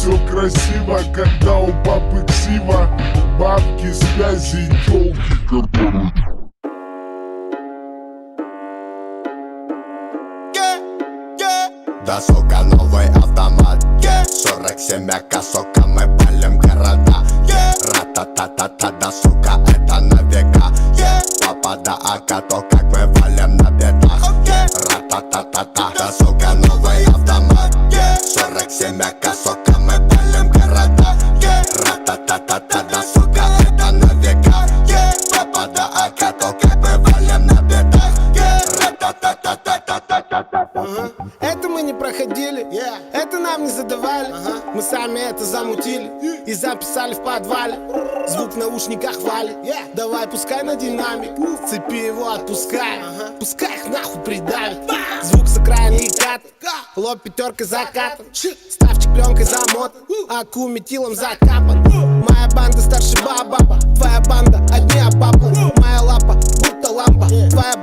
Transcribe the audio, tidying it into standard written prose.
все красиво, когда у папы ксива. Бабки, связи и тёлки, которые... Да, сука, новый автомат, 47 АК, сука, мы палим города. Ра-та-та-та-та, да, сука, это на века. Папа, да, АК, то как мы валим на бедах. Ра-та-та-та-та, да, сука, новый автомат, 47 АК, сука, мы палим города. Ра-та-та-та-та, да, сука, это на века. Папа, да, АК, то как мы валим на бедах. Ра-та-та-та-та-та-та-та-та. Это мы не проходили, это нам не задавали. Мы сами это замутили и записали в подвале. Звук в наушниках валит, давай пускай на динамик. С цепи его отпускай, пускай их нахуй придавит. Звук с окраины и кат, лоб пятеркой закатан. Ставчик пленкой замотан, аку метилом закапан. Моя банда старше баба,